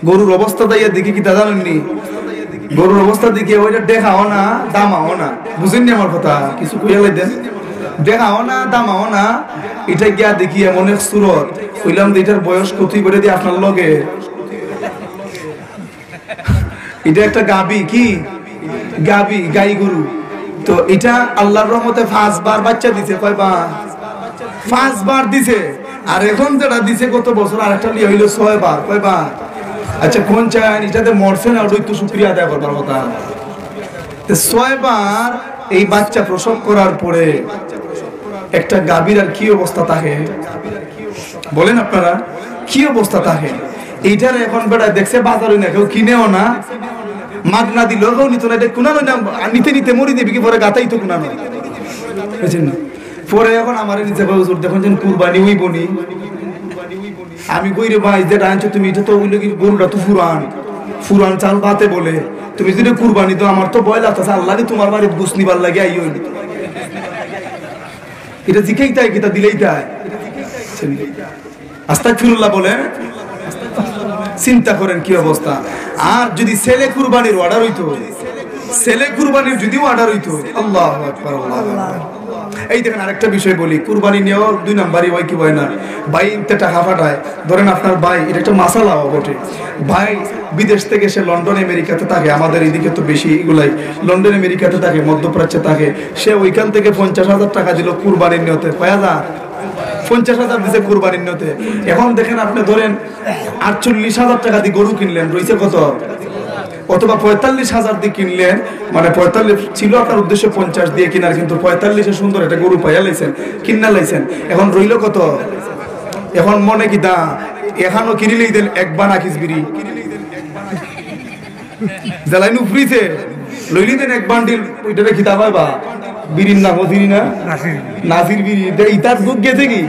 A: গরুর অবস্থা দাইয়া দেখি কি তা জানেননি? গরুর অবস্থা দেখে ওইটা দেখাও না, দামাও না। বুঝেননি আমার কথা? কিছু কইয়া দেন, দেখাও না, দামাও না। এটা গিয়া দেখি এমন এক সুরত, কইলাম এটার বয়স কতই করে দিয়ে আপনার লগে। এটা একটা গাবি, কি গাবি, গাই গরু। তো এটা আল্লাহর রহমতে 5 বার বাচ্চা দিছে। কয়বার? 5 বার দিছে। আর এখন যেটা দিছে গত বছর আরেকটা লিয়ে হইলো 6 বার। কয়বার? আচ্ছা কোন চান এটাতে মরছে না, ওটা একটু শুকরিয়া আদায় করবার কথা। 6 বার এই বাচ্চা প্রসব করার পরে একটা গাভীর আর কি অবস্থা থাকে বলেন আপনারা? কি অবস্থা থাকে? এইটার এখন বেটা দেখছে বাজারে না, কেউ কিনেও না, মাগনা দিল কেউ নিত না, এটা কুনানো না, নিতে নিতে মরি দেবে কি, পরে গাতাই তো কুনানো, বুঝছেন? পরে এখন আমার নিচে হুজুর দেখুন যেন কুরবানি ওই বনি। আমি কই রে ভাই, যেটা আনছো তুমি, এটা তো ওইলো কি, গরুটা তো ফুরান চাল ভাতে বলে, তুমি যদি কুরবানি তো আমার তো ভয় লাগতেছে, আল্লাহ তোমার বাড়িতে গুছ নিবার লাগে আইও, এটা জিকেই তাই কিতা দিলেই তাই। আস্তাগফিরুল্লাহ বলে চিন্তা করেন কি অবস্থা। আর যদি ছেলে কুরবানির অর্ডার হইতো, ছেলে কুরবানির যদি অর্ডার হইতো, আল্লাহু আকবার, আল্লাহু আকবার। এই দেখেন আরেকটা বিষয় বলি, কুরবানি নিয়েও 2 নাম্বারই হয় কি হয় না। ভাই টাকা পাঠায়, ধরেন আপনার ভাই, এটা একটা মাসালাও বটে, ভাই বিদেশ থেকে সে লন্ডন আমেরিকাতে থাকে, আমাদের এদিকে তো বেশি এগুলাই, লন্ডন আমেরিকাতে থাকে, মধ্যপ্রাচ্যে থাকে, সে ওইখান থেকে 50,000 টাকা দিল কুরবানির নিয়তে। 50,000 দিছে কুরবানির নিয়তে। এখন দেখেন আপনি ধরেন 48,000 টাকা দিয়ে গরু কিনলেন, রয়েছে কত? অথবা 45,000 দিয়ে কিনলেন, মানে 45 ছিল আপনার উদ্দেশ্য 50 দিয়ে কিনার, কিন্তু 45-এ সুন্দর একটা গরু পাইয়া লাইছেন, কিনা লাইছেন, এখন রইল কত? এখন মনে কি দা এখানো কিনিলেই দেন এক বানা খিচবিরি জ্বালাই নুফরিতে লইলি দেন এক বান্ডিল, ওইটারে খিতা পাইবা বিড়ির নাম দিনি না, নাসির বিড়ি, ইতার দুধ গেছে কি,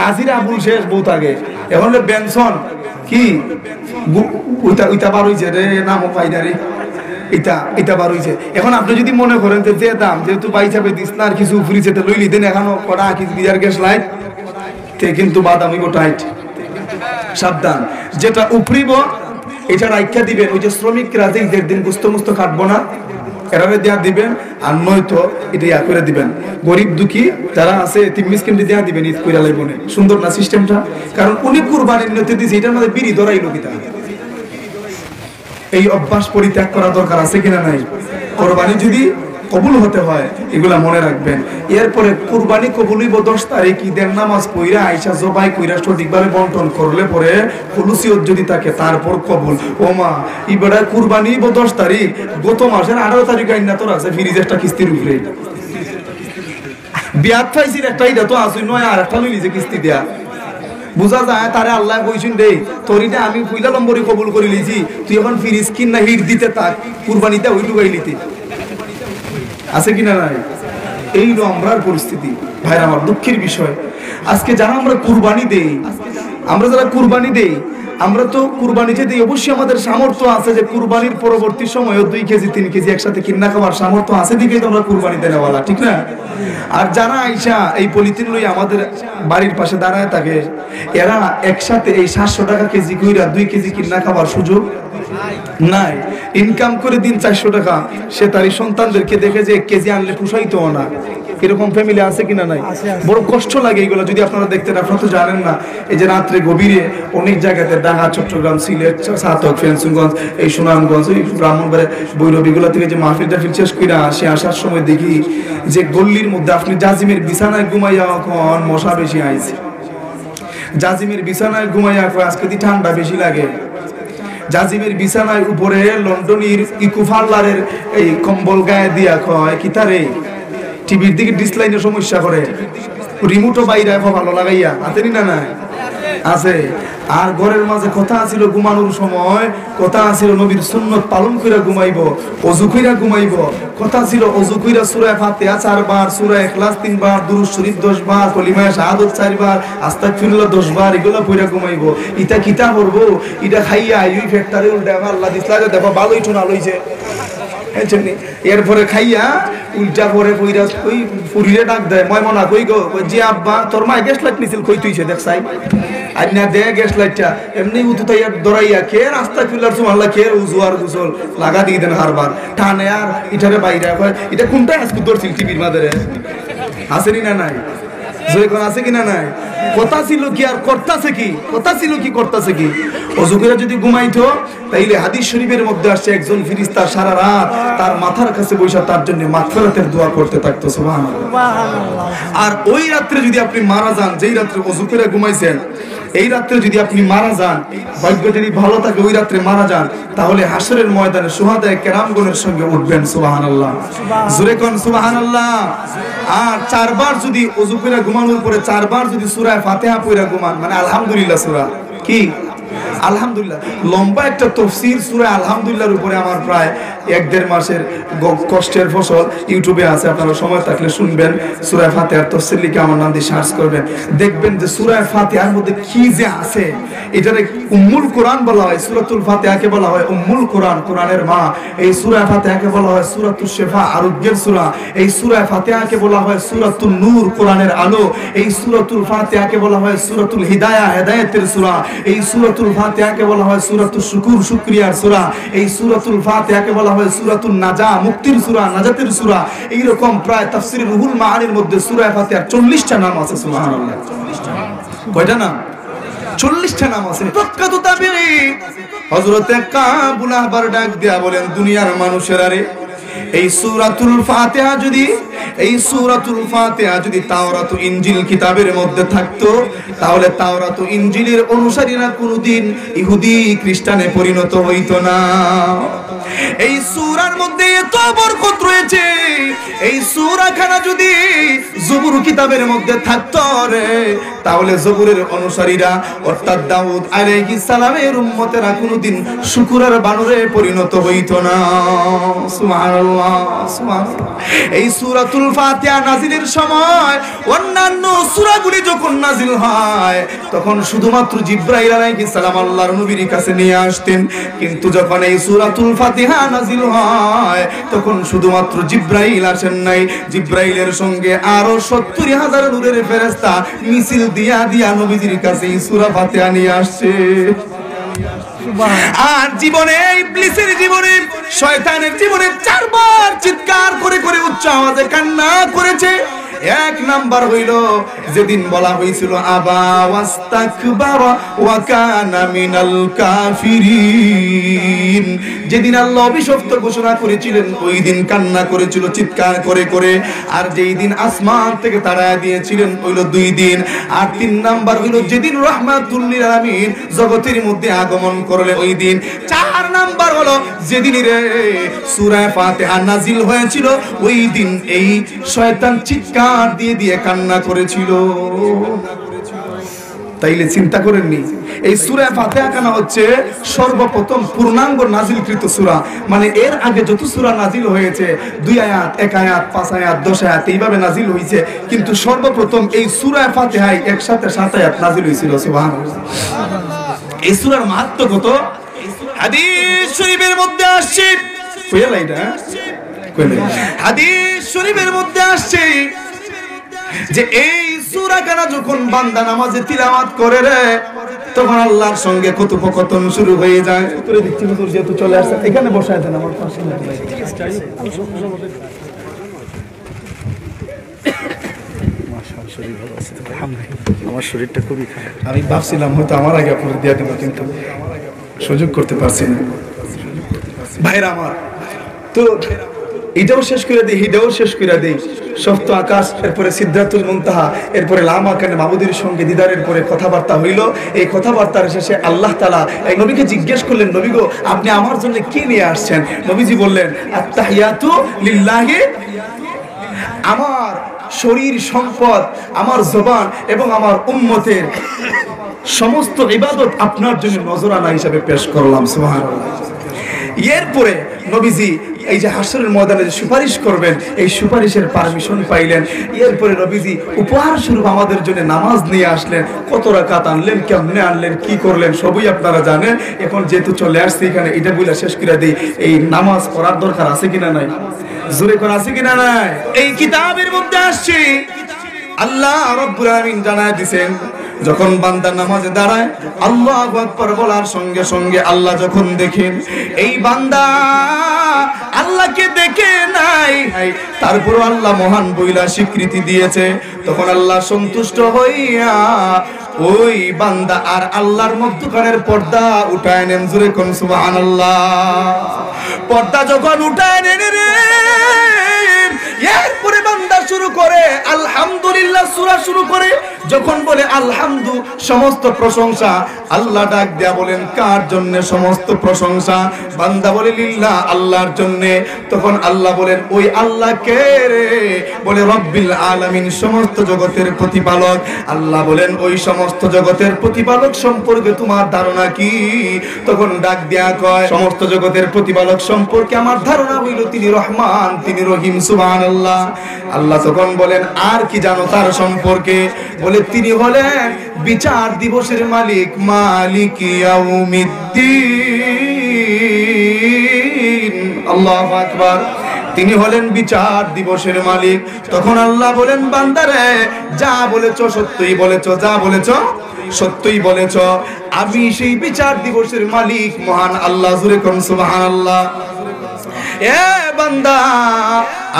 A: নাসির আবুল শেষ বহুত আগে, এখন বেনসন কি ওইটা বার হয়েছে রে, নামও পাই না রে, এটা বার হয়েছে। এখন আপনি যদি মনে করেন যে দাম যেহেতু পাইছাবে দিস না আর কিছু ফ্রিজে লইলি দেন, এখনো কটা আঁকিস বিজার গ্যাস লাইট তে কিন্তু বাদামি টাইট, সাবধান, যেটা উপরিব এটা রাইখা দিবেন। ওই যে শ্রমিকরা যে ঈদের দিন গুস্ত মুস্ত কাটবো না, এরারে দেয়া দিবেন, আর নয়তো এটা ইয়া করে দিবেন। গরিব দুঃখী যারা আছে তিন মিসকিনকে দেয়া দিবেন ঈদ কইরা লাইবনে। সুন্দর না সিস্টেমটা? কারণ উনি কুরবানির নিয়তে দিয়েছে, এটার মধ্যে বিড়ি ধরাইলো কিতা। এই অভ্যাস পরিত্যাগ করা দরকার আছে কিনা নাই? কোরবানি যদি কবুল হতে হয় এগুলা মনে রাখবেন। এরপরে কুরবানি কবুল হইব 10 তারিখ, ঈদের নামাজ পইরা আইসা জবাই কইরা সঠিকভাবে বন্টন করলে পরে হুলুসিয়ত যদি থাকে তারপর কবুল। ও মা, ইবারে কুরবানি হইব 10 তারিখ, গত মাসের 18 তারিখ আইনা তোর আছে ফ্রিজ একটা কিস্তির উপরে বিয়াত পাইছিস একটা, এটা তো আসুই নয় আর একটা লইলি যে কিস্তি দেয়া। বুঝা যায় তারে আল্লাহ কইছেন রে তোরিটা আমি পয়লা নম্বরে কবুল করে লিছি, তুই এখন ফ্রিজ কিন না হিট দিতে থাক, কুরবানিতে ওই লুগাই লিতে। আছে কিনা নাই? এই হলো আমরার পরিস্থিতি। ভাই আমার দুঃখের বিষয়, আজকে যারা আমরা কুরবানি দেই, আমরা তো কুরবানি যে দিই অবশ্যই আমাদের সামর্থ্য আছে যে কুরবানির পরবর্তী সময়ে 2 কেজি 3 কেজি একসাথে কিনা খাওয়ার সামর্থ্য আছে দিকেই তো আমরা কুরবানি দেওয়ালা, ঠিক না? আর যারা আইসা এই পলিথিন লই আমাদের বাড়ির পাশে দাঁড়ায় থাকে, এরা একসাথে এই 700 টাকা কেজি কইরা 2 কেজি কিনা খাওয়ার সুযোগ নাই। ইনকাম করে দিন 400 টাকা, সে তারই সন্তানদেরকে দেখে যে 1 কেজি আনলে পুষাইতো না। এরকম ফ্যামিলি আছে কিনা নাই? বড় কষ্ট লাগে এগুলো যদি আপনারা দেখতেন। আপনারা তো জানেন না, এই যে রাত্রে গভীরে অনেক জায়গাতে ঢাকা, চট্টগ্রাম, সিলেট, সাতক, ফেন্সিগঞ্জ, এই সুনামগঞ্জ, এই ব্রাহ্মণবাড়িয়া, বৈরবীগুলা থেকে যে মাহফিল টাফিল শেষ করে আসে, আসার সময় দেখি যে গল্লির মধ্যে আপনি জাজিমের বিছানায় ঘুমাইয়া এখন মশা বেশি আইছে। জাজিমের বিছানায় ঘুমাইয়া আজকে দি ঠান্ডা বেশি লাগে। জাজিমের বিছানায় উপরে লন্ডনের ইকো পার্লারের এই কম্বল গায়ে দিয়া কয় কি তারে টিভির দিকে ডিসলাইনের সমস্যা করে, রিমোটও বাইরে ভালো লাগাইয়া আতেনি না নাই আছে। আর ঘরের মাঝে কথা আছিল ঘুমানোর সময়, কথা আছিল নবীর সুন্নত পালন কইরা ঘুমাইবো, ওযু কইরা ঘুমাইবো, কথা ছিল ওযু কইরা সূরা ফাতিহা 4 বার, সূরা ইখলাস 3 বার, দুরূদ শরীফ 10 বার, কলিমা শাহাদাত 4 বার, আস্তাগফিরুল্লাহ 10 বার, এগুলা পড়া ঘুমাইবো। ইটা কিতা করব? ইটা খাইয়া আইই ফ্যাক্টরি উল্টা আল্লাহ দিসলারে দেখো ভালোই টুনা লইছে। এরপরে খাইয়া উল্টা পরে কইরা ওই পুরিরে ডাক দেয়, ময়মনা কই গো? জি আব্বা, তোর মা গ্যাস লাইট নিছিল কই তুইছে দেখছাই আজ না দে গ্যাস লাইটটা এমনি উতুতাইয়া দরাইয়া কে রাস্তা ফিলার সুবহানাল্লাহ কে উযু আর গোসল লাগা দিয়ে দেন হারবার টানে আর ইটারে বাইরে কয় এটা কোনটা আজকে দরছিল টিভির মাঝে আসেনি না নাই? যখন আছে কিনা নাই? কথা ছিল কি আর করতাছে কি? কথা ছিল কি করতাছে কি? ওযু করে যদি ঘুমাইতো তাইলে হাদিস শরীফের মধ্যে আসছে একজন ফেরেশতা সারা রাত তার মাথার কাছে বসে তার জন্য মাগফিরাতের দোয়া করতে থাকতো। সুবহানাল্লাহ। আর ওই রাতে যদি আপনি মারা যান, যেই রাতে ওযু করে ঘুমাইছেন, এই রাতে যদি আপনি মারা যান, ভাগ্য যদি ভালো থাকে ওই রাতে মারা যান, তাহলে হাশরের ময়দানে শুহাদায়ে কেরামগণের সঙ্গে উঠবেন। সুবহানাল্লাহ। জোরে কোন সুবহানাল্লাহ। আর 4 বার যদি ওযু করে ঘুমানোর পরে 4 বার যদি সূরা ফাতিহা পড়া ঘুমান, মানে আলহামদুলিল্লাহ সূরা কি আলহামদুলিল্লাহ, লম্বা একটা তাফসীর সূরা আলহামদুলিল্লাহর উপরে আমার প্রায় 1-1.5 মাসের কষ্টের ফসল ইউটিউবে আছে, আপনারা সময় থাকলে শুনবেন। সূরা ফাতিহার তাফসীর লিখে আমার নাম দিয়ে সার্চ করবেন, দেখবেন যে সূরা ফাতিহার মধ্যে কি যে আছে। এটারে উম্মুল কোরআন বলা হয়, সূরাতুল ফাতিহাকে বলা হয় উম্মুল কোরআন, কোরআনের মা। এই সূরা ফাতিহাকে বলা হয় সূরাতুশ শিফা, আরোগ্যের সূরা। এই সূরা ফাতিহাকে বলা হয় সূরাতুন নূর, কোরআনের আলো। এই সূরাতুল ফাতিহাকে বলা হয় সূরাতুল হিদায়াহ, হেদায়েতের সূরা। এই সূরাতুল ফাতিহাকে বলা হয় সূরাতুশ শুকুর, শুকরিয়ার সূরা। এই সূরাতুল ফাতিহাকে বলা হয় সূরাতুন নাজা, মুক্তির সূরা, নাজাতের সূরা। এই রকম প্রায় তাফসীরের রুহুল মাআনির মধ্যে সূরা ফাতিহার 40টা নাম আছে। সুবহানাল্লাহ। কয়টা নাম? 40টা নাম আছে। প্রখ্যাত তাবেঈ হযরত কাবুল আহবার ডাক দিয়া বলেন, দুনিয়ার মানুষেরা রে, এই সূরাতুল ফাতিহা যদি তাওরাত ও ইনজিল কিতাবের মধ্যে থাকতো, তাহলে তাওরাত ও ইনজিলের অনুসারীরা কোনদিন ইহুদি খ্রিস্টানে পরিণত হইতো না। এই সূরার মধ্যে এত বরকত রয়েছে, এই সূরাখানা যদি জবুর কিতাবের মধ্যে থাকতো রে, তাহলে জবুরের অনুসারীরা অর্থাৎ দাউদ আলাইহিস সালামের উম্মতেরা কোনদিন শুকরের বানরে পরিণত হইতো না। সুবহানাল্লাহ, সুবহানাল্লাহ। এই সূরাতুল ফাতিহা নাজিলের সময় অন্যান্য সূরাগুলি যখন নাজিল হয়, তখন শুধুমাত্র জিবরাইল আলাইহিস সালাম আল্লাহর নবীর কাছে নিয়ে আসতেন। কিন্তু যখন এই সূরাতুল ফাতিহা নাজিল হয়, তখন শুধুমাত্র জিব্রাইল আসেন নাই, জিব্রাইলের সঙ্গে আরো ৭০,০০০ নূরের ফেরেশতা মিছিল দিয়া দিয়া নবীজির কাছে সূরা ফাতিহা নিয়ে আসছে। আর জীবনে ইবলিসের জীবনে শয়তানের জীবনে ৪ বার চিৎকার করে করে উচ্চ আওয়াজে কান্না করেছে। এক নাম্বার হইল যেদিন বলা হয়েছিল আবা ওয়াস্তাকবারা ওয়া কানা মিনাল কাফিরিন, যেদিন আল্লাহ অভিশপ্ত ঘোষণা করেছিলেন ওই দিন কান্না করেছিল চিৎকার করে করে। আর যেই দিন আসমান থেকে তাড়ায় দিয়েছিলেন হইল ২ দিন। আর ৩ নাম্বার হইল যেদিন রাহমাতুল লিল আলামিন জগতের মধ্যে আগমন করলেন ওই দিন। ৪ নাম্বার হলো যেদিন রে সূরা ফাতিহা নাজিল হয়েছিল ওই দিন এই শয়তান চিৎকার দিয়ে দিয়ে কান্না করেছিল। তাইলে চিন্তা করেননি এই সূরা ফাতিহা কেন হচ্ছে সর্বপ্রথম পূর্ণাঙ্গ নাজিলকৃত সূরা, মানে এর আগে যত সূরা নাজিল হয়েছে ২ আয়াত ১ আয়াত ৫ আয়াত ১০ আয়াত এইভাবে নাজিল হয়েছে, কিন্তু সর্বপ্রথম এই সূরা ফাতিহায় একসাথে ৭ আয়াত নাজিল হয়েছিল। সুবহানাল্লাহ। এই সূরার মাহাত্ম্য কত হাদিস শরীফের মধ্যে আসছে, হাদিস শরীফের মধ্যে আসছে যে এই সূরা কানা যখন বান্দা নামাজে তিলাওয়াত করে রে তখন আল্লাহর সঙ্গে কথোপকথন শুরু হয়ে যায়। তোরে দেখছি হুজুর যেহেতু চলে আসছে এখানে বসায় দেন আমার পাশে।
B: আমার শরীরটা খুবই খারাপ,
A: আমি ভাবছিলাম হয়তো আমার আগে আপনার দিয়ে দেবো, কিন্তু সুযোগ করতে পারছি না। ভাইরা আমার, তো এটাও শেষ করে দিই, এটাও শেষ করে দিই। সপ্ত আকাশ, এরপরে সিদরাতুল মুনতাহা, এরপরে লা মাকানে মাবুদের সঙ্গে দিদারের পরে কথাবার্তা হইল। এই কথাবার্তার শেষে আল্লাহ তাআলা এই নবীকে জিজ্ঞেস করলেন, নবী গো আপনি আমার জন্য কি নিয়ে আসছেন? নবীজি বললেন আত্তাহিয়াতু লিল্লাহি, আমার শরীর সম্পদ, আমার জবান এবং আমার উম্মতের সমস্ত ইবাদত আপনার জন্য নজরানা হিসাবে পেশ করলাম। সুবহানাল্লাহ। এরপরে নবীজি এই যে হাসরের ময়দানে যে সুপারিশ করবেন এই সুপারিশের পারমিশন পাইলেন। এরপরে নবীজি উপহার স্বরূপ আমাদের জন্য নামাজ নিয়ে আসলেন। কত রাকাত আনলেন, কেমনে আনলেন, কি করলেন সবই আপনারা জানেন। এখন যেহেতু চলে আসছে এখানে এটা বলে শেষ করে দিই, এই নামাজ পড়ার দরকার আছে কিনা নাই? জোরে করে আছে কিনা নাই? এই কিতাবের মধ্যে আসছে আল্লাহ রাব্বুল আলামিন জানায় দিবেন যখন বান্দা নামাজে দাঁড়ায় আল্লাহু আকবার বলার সঙ্গে সঙ্গে আল্লাহ যখন দেখেন এই বান্দা আল্লাহকে দেখে নাই, তারপর আল্লাহ মহান বইলা স্বীকৃতি দিয়েছে, তখন আল্লাহ সন্তুষ্ট হইয়া ওই বান্দা আর আল্লাহর মধ্যখানের পর্দা উঠায় নেন। জোরে কোন সুবহানাল্লাহ। পর্দা যখন উঠায় নেন রে এরপরে বান্দা শুরু করে আলহামদুলিল্লাহ সূরা শুরু করে। যখন বলে আলহামদু সমস্ত প্রশংসা, আল্লাহ ডাক দেয়া বলেন কার জন্য সমস্ত প্রশংসা? বান্দা বলে লিল্লাহ, আল্লাহর জন্য। তখন আল্লাহ বলেন ওই আল্লাহ কে রে? বলে রব্বিল আলামিন, সমস্ত জগতের প্রতিপালক। আল্লাহ বলেন ওই সমস্ত জগতের প্রতিপালক সম্পর্কে তোমার ধারণা কি? তখন ডাক দেয়া কয় সমস্ত জগতের প্রতিপালক সম্পর্কে আমার ধারণা হইল তিনি রহমান, তিনি রহিম। সুবহানাল্লাহ। আল্লাহ তখন বলেন আর কি জানো তার সম্পর্কে? বলে তিনি হলেন বিচার দিবসের মালিক, মালিক ইয়াউমিদ্দিন। আল্লাহু আকবার। তিনি হলেন বিচার দিবসের মালিক। তখন আল্লাহ বলেন বান্দারে যা বলেছ সত্যই বলেছ, যা বলেছ সত্যই বলেছ, আমি সেই বিচার দিবসের মালিক মহান আল্লাহ। জোরে কোন সুবহানাল্লাহ। এ বান্দা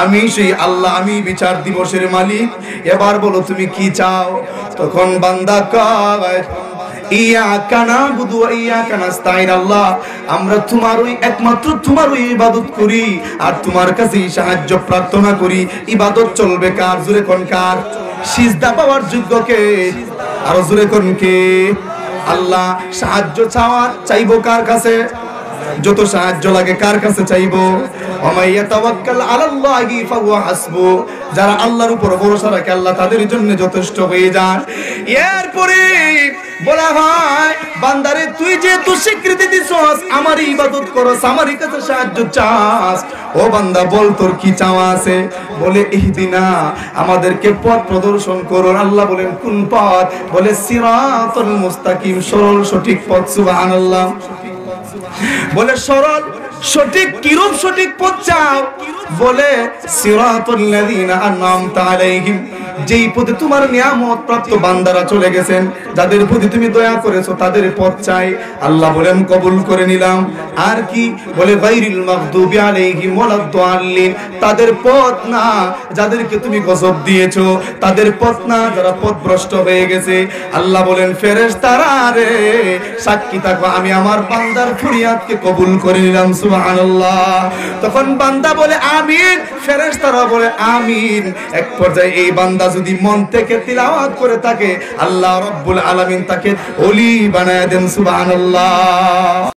A: আমি সেই আল্লাহ, আমি বিচার দিবসের মালিক, এবার বলো তুমি কি চাও? তখন বান্দা কয় ইয়াকা নাবুদু ওয়া ইয়াকা নাস্তাইন। আল্লাহ আমরা তোমারই একমাত্র তোমারই ইবাদত করি আর তোমার কাছেই সাহায্য প্রার্থনা করি। ইবাদত চলবে কার? জোরে কোন কার? সিজদা পাওয়ার যোগ্য কে? আর জোরে কোন কে? আল্লাহ। সাহায্য চাইবো কার কাছে? যত সাহায্য লাগে কার কাছে চাইবো? ওমাইয়া তাওয়াক্কাল আলাল্লাহি ফাহুয়া হাসবু। যারা আল্লাহর উপর ভরসা রাখে আল্লাহ তাদের জন্য যথেষ্ট হয়ে যায়। এরপরে বলা হয় বান্দারে তুই যে তুই স্বীকৃতি দিছস আমার ইবাদত করস, আমার কাছে সাহায্য চাস, ও বান্দা বল তোর কি চাওয়া আছে? বলে ইহদিনা, আমাদেরকে পথ প্রদর্শন করো। আল্লাহ বলেন কোন পথ? বলে সিরাতুল মুস্তাকিম, সরল সঠিক পথ। সুবহানাল্লাহ। বলে সরল সঠিক কিরূপ সঠিক পথ চাও? বলে সিরাতুল লাযিনা আন'আমতা আলাইহিম, যেই পথে তোমার নিয়ামত প্রাপ্ত বান্দারা চলে গেছেন, যাদের প্রতি তুমি দয়া করেছো, তাদের পথ চাই। আল্লাহ বলেন কবুল করে নিলাম। আর কি বলে? গায়রিল মাগদুবি আলাইহিম ওয়ালাদ-দাল্লিন, তাদের পথ না যাদেরকে তুমি গজব দিয়েছো, তাদের পথ না যারা পথভ্রষ্ট হয়ে গেছে। আল্লাহ বলেন ফেরেশতারা রে সাক্ষী থাকো, আমি আমার বান্দার ফরিয়াদকে কবুল করে নিলাম। সুবহানাল্লাহ। তখন বান্দা বলে আমিন, ফেরেশতারা বলে আমিন। এক পর্যায়ে এই বান্দা যদি মন থেকে তিলাওয়াত করে থাকে, আল্লাহ রাব্বুল আলামিন তাকে ওলি বানায় দেন। সুবহানাল্লাহ।